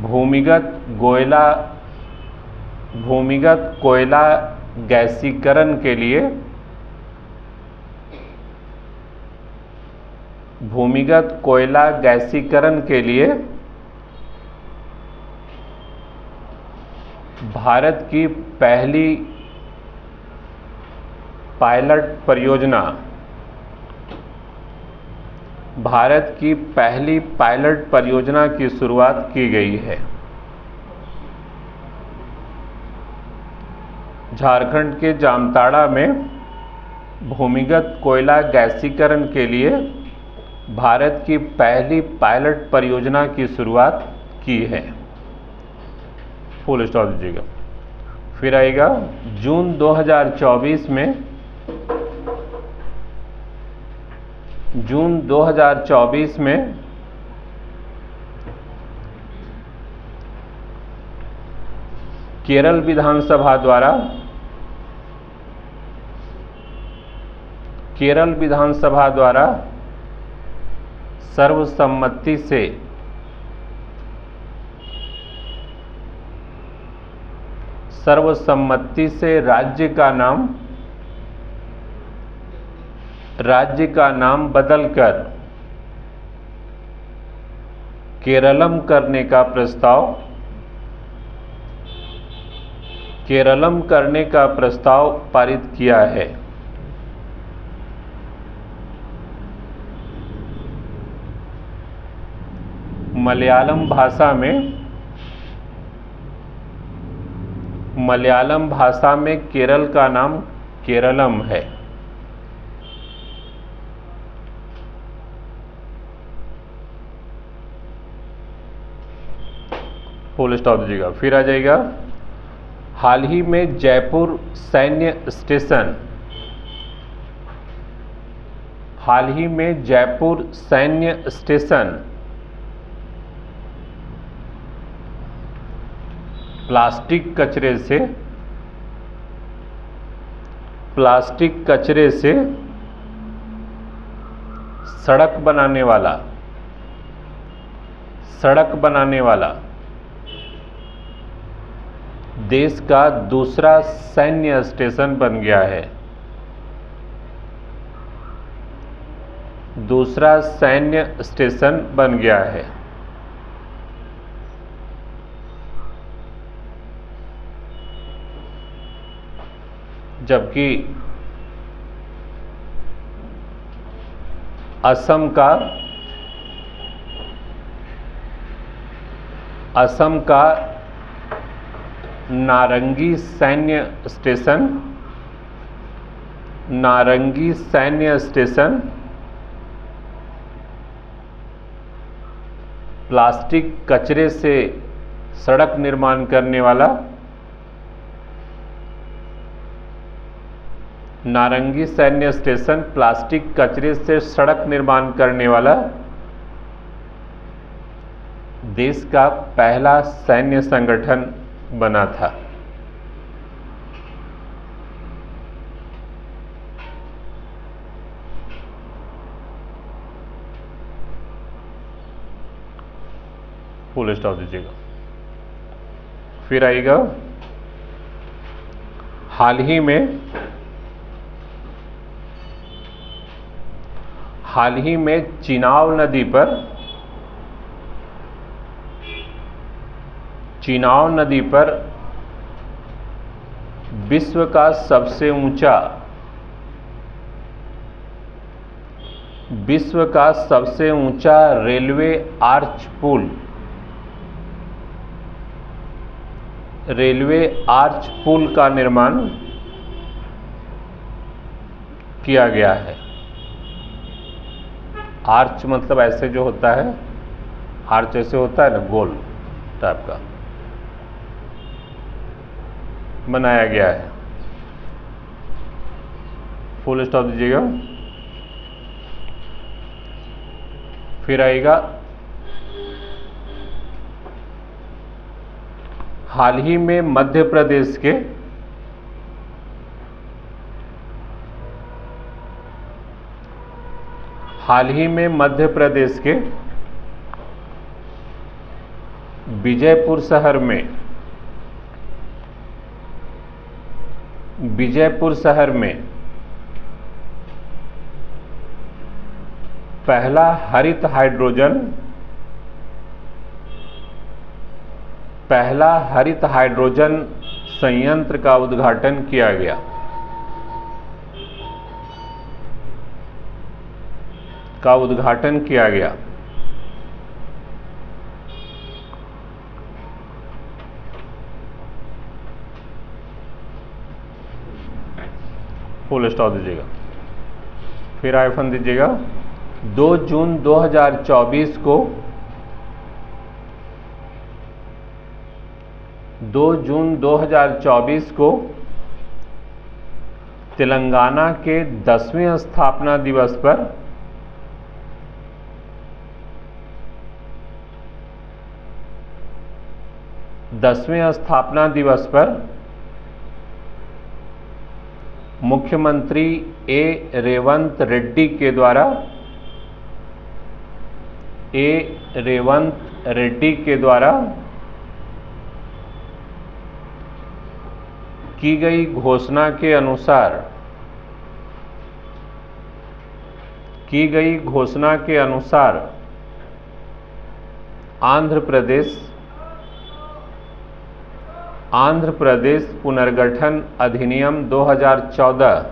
भूमिगत कोयला गैसीकरण के लिए भारत की पहली पायलट परियोजना, भारत की पहली पायलट परियोजना की शुरुआत की गई है। झारखंड के जामताड़ा में भूमिगत कोयला गैसीकरण के लिए भारत की पहली पायलट परियोजना की शुरुआत की है। फुल स्टॉप दीजिएगा। फिर आएगा जून 2024 में, जून 2024 में केरल विधानसभा द्वारा, केरल विधानसभा द्वारा सर्वसम्मति से राज्य का नाम बदलकर केरलम करने का प्रस्ताव पारित किया है। मलयालम भाषा में केरल का नाम केरलम है। फुल स्टॉप दीजिएगा। फिर आ जाएगा हाल ही में जयपुर सैन्य स्टेशन, हाल ही में जयपुर सैन्य स्टेशन प्लास्टिक कचरे से सड़क बनाने वाला देश का दूसरा सैन्य स्टेशन बन गया है। दूसरा सैन्य स्टेशन बन गया है। जबकि असम का नारंगी सैन्य स्टेशन प्लास्टिक कचरे से सड़क निर्माण करने वाला, नारंगी सैन्य स्टेशन प्लास्टिक कचरे से सड़क निर्माण करने वाला देश का पहला सैन्य संगठन बना था। फुल स्टॉप दीजिएगा। फिर आएगा हाल ही में चिनाब नदी पर विश्व का सबसे ऊंचा रेलवे आर्च पुल का निर्माण किया गया है। आर्च मतलब ऐसे जो होता है, आर्च ऐसे होता है ना, गोल टाइप का बनाया गया है। फुल स्टॉप दीजिएगा। फिर आएगा हाल ही में मध्य प्रदेश के विजयपुर शहर में पहला हरित हाइड्रोजन पहला हरित हाइड्रोजन संयंत्र का उद्घाटन किया गया? फुल स्टॉप दीजिएगा, फिर आइफन दीजिएगा। 2 जून 2024 को 2 जून 2024 को तेलंगाना के 10वें स्थापना दिवस पर मुख्यमंत्री रेवंत रेड्डी के द्वारा की गई घोषणा के अनुसार आंध्र प्रदेश पुनर्गठन अधिनियम 2014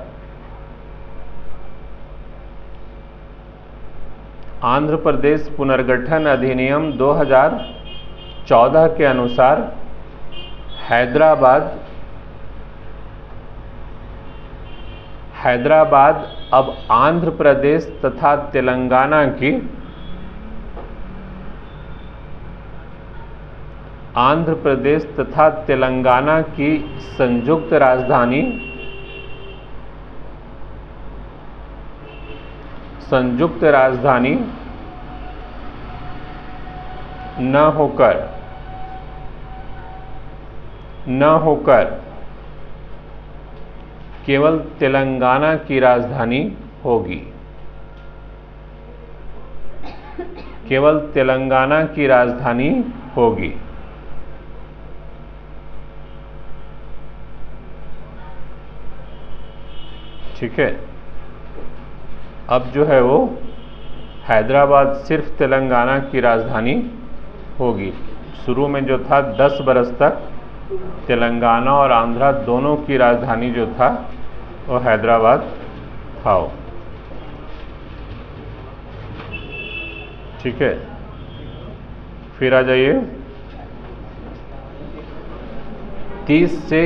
आंध्र प्रदेश पुनर्गठन अधिनियम 2014 के अनुसार हैदराबाद अब आंध्र प्रदेश तथा तेलंगाना की संयुक्त राजधानी न होकर केवल तेलंगाना की राजधानी होगी। ठीक है, अब जो है वो हैदराबाद सिर्फ तेलंगाना की राजधानी होगी। शुरू में जो था 10 बरस तक तेलंगाना और आंध्रा दोनों की राजधानी जो था वो हैदराबाद था। ठीक है, फिर आ जाइए 30 से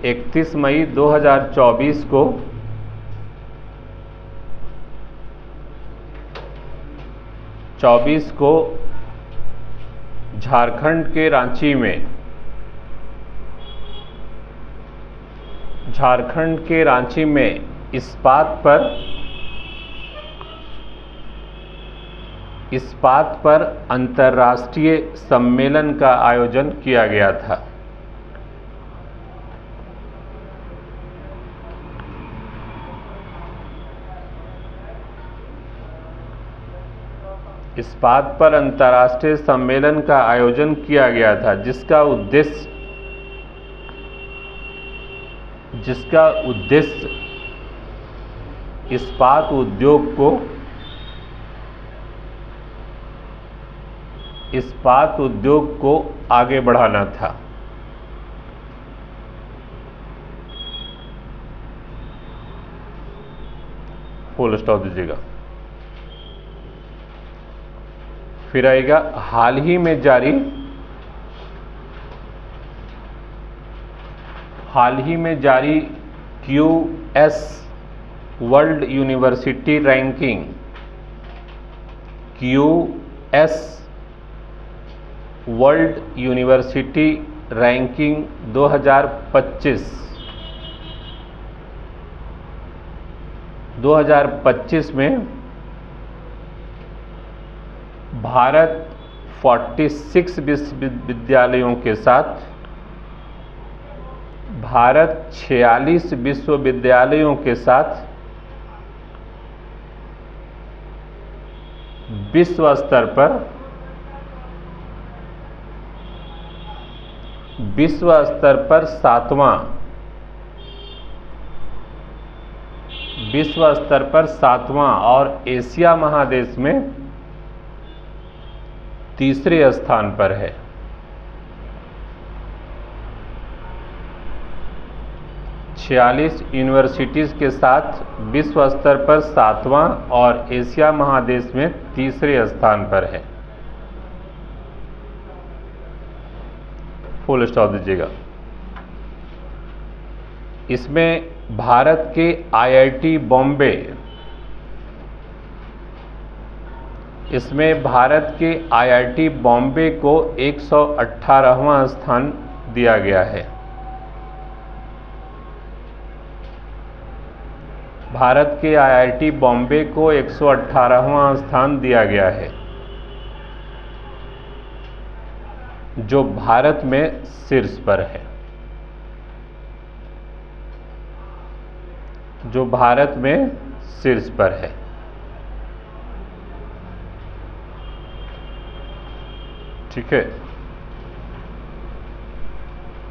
31 मई 2024 को झारखंड के रांची में इस्पात पर अंतर्राष्ट्रीय सम्मेलन का आयोजन किया गया था। इस्पात पर अंतर्राष्ट्रीय सम्मेलन का आयोजन किया गया था, जिसका उद्देश्य इस्पात उद्योग को आगे बढ़ाना था। फुल स्टॉप दीजिएगा, फिर आएगा हाल ही में जारी QS world university ranking QS world university ranking 2025 में भारत 46 विश्वविद्यालयों के साथ 46 विश्वविद्यालयों के साथ विश्व स्तर पर सातवां और एशिया महादेश में तीसरे स्थान पर है। छियालीस यूनिवर्सिटीज़ के साथ विश्व स्तर पर 7वां और एशिया महादेश में तीसरे स्थान पर है। फुल स्टॉप दीजिएगा। इसमें भारत के आईआईटी बॉम्बे, इसमें भारत के आईआईटी बॉम्बे को 118वां स्थान दिया गया है। भारत के आईआईटी बॉम्बे को 118वां स्थान दिया गया है, जो भारत में शीर्ष पर है, जो भारत में शीर्ष पर है। ठीक है,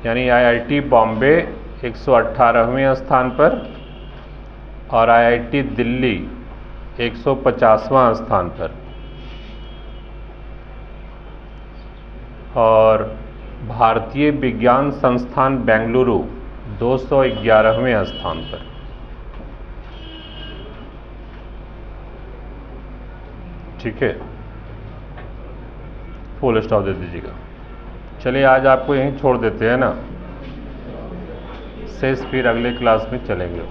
यानी आईआईटी बॉम्बे 118वें स्थान पर और आईआईटी दिल्ली 150वां स्थान पर, और भारतीय विज्ञान संस्थान बेंगलुरु 211वें स्थान पर। ठीक है, फुल स्टॉप दे दीजिएगा। चलिए आज आपको यहीं छोड़ देते हैं ना, शेष फिर अगले क्लास में चलेंगे।